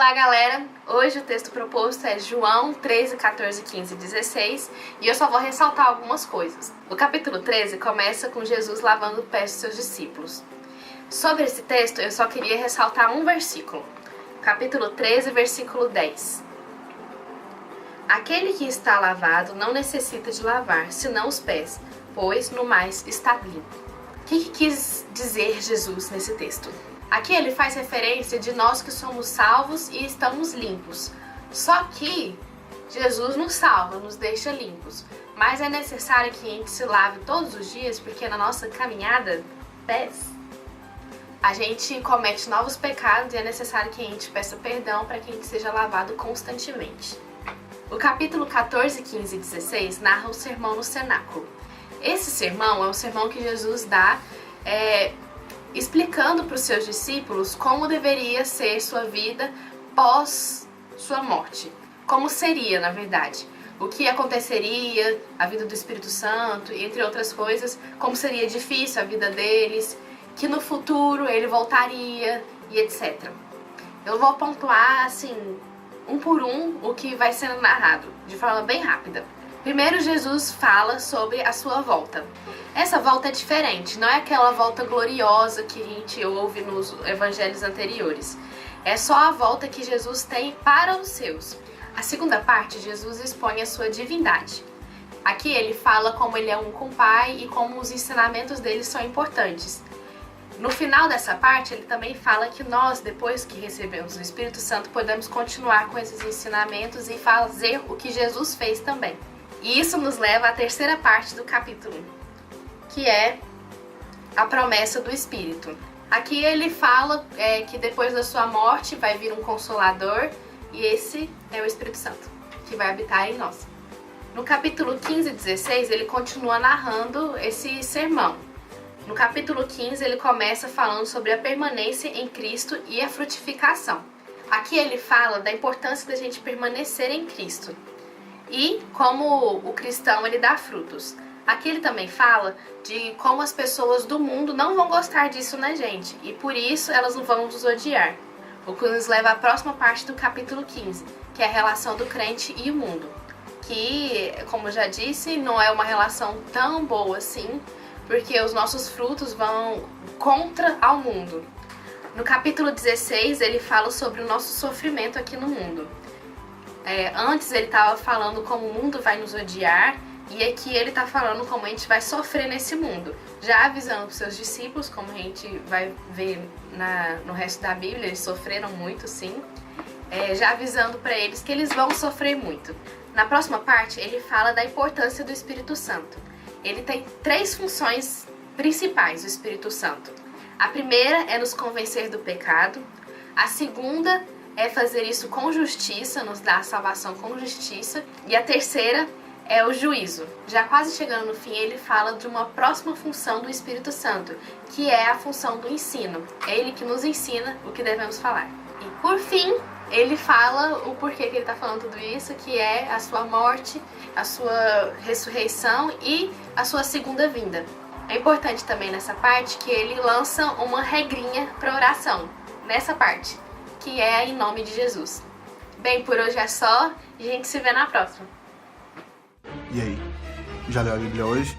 Olá galera, hoje o texto proposto é João 13, 14, 15 e 16 e eu só vou ressaltar algumas coisas. O capítulo 13 começa com Jesus lavando os pés dos seus discípulos. Sobre esse texto eu só queria ressaltar um versículo, capítulo 13, versículo 10. Aquele que está lavado não necessita de lavar, senão os pés, pois no mais está limpo. O que quis dizer Jesus nesse texto? Aqui ele faz referência de nós que somos salvos e estamos limpos. Só que Jesus nos salva, nos deixa limpos. Mas é necessário que a gente se lave todos os dias, porque na nossa caminhada, pés, a gente comete novos pecados e é necessário que a gente peça perdão para que a gente seja lavado constantemente. O capítulo 14, 15 e 16 narra o sermão no cenáculo. Esse sermão é um sermão que Jesus dá explicando para os seus discípulos como deveria ser sua vida pós sua morte. Como seria, na verdade. O que aconteceria, a vida do Espírito Santo, entre outras coisas. Como seria difícil a vida deles, que no futuro ele voltaria e etc. Eu vou pontuar, assim, um por um, o que vai sendo narrado, de forma bem rápida. Primeiro, Jesus fala sobre a sua volta. Essa volta é diferente, não é aquela volta gloriosa que a gente ouve nos evangelhos anteriores. É só a volta que Jesus tem para os seus. A segunda parte, Jesus expõe a sua divindade. Aqui ele fala como ele é um com o Pai e como os ensinamentos dele são importantes. No final dessa parte, ele também fala que nós, depois que recebemos o Espírito Santo, podemos continuar com esses ensinamentos e fazer o que Jesus fez também. E isso nos leva à terceira parte do capítulo, que é a promessa do Espírito. Aqui ele fala que depois da sua morte vai vir um Consolador, e esse é o Espírito Santo, que vai habitar em nós. No capítulo 15 e 16 ele continua narrando esse sermão. No capítulo 15 ele começa falando sobre a permanência em Cristo e a frutificação. Aqui ele fala da importância da gente permanecer em Cristo. E como o cristão ele dá frutos. Aqui ele também fala de como as pessoas do mundo não vão gostar disso na gente. E por isso elas não vão nos odiar. O que nos leva à próxima parte do capítulo 15, que é a relação do crente e o mundo. Que, como eu já disse, não é uma relação tão boa assim, porque os nossos frutos vão contra ao mundo. No capítulo 16 ele fala sobre o nosso sofrimento aqui no mundo. Antes ele estava falando como o mundo vai nos odiar, e aqui ele está falando como a gente vai sofrer nesse mundo. Já avisando para os seus discípulos, como a gente vai ver no resto da Bíblia, eles sofreram muito, sim. Já avisando para eles que eles vão sofrer muito. Na próxima parte ele fala da importância do Espírito Santo. Ele tem 3 funções principais, o Espírito Santo. A primeira é nos convencer do pecado. A segunda é fazer isso com justiça, nos dar a salvação com justiça. E a terceira é o juízo. Já quase chegando no fim, ele fala de uma próxima função do Espírito Santo, que é a função do ensino. É ele que nos ensina o que devemos falar. E por fim, ele fala o porquê que ele está falando tudo isso, que é a sua morte, a sua ressurreição e a sua segunda vinda. É importante também nessa parte que ele lança uma regrinha para oração, nessa parte, que é em nome de Jesus. Bem, por hoje é só, e a gente se vê na próxima. E aí, já leu a Bíblia hoje?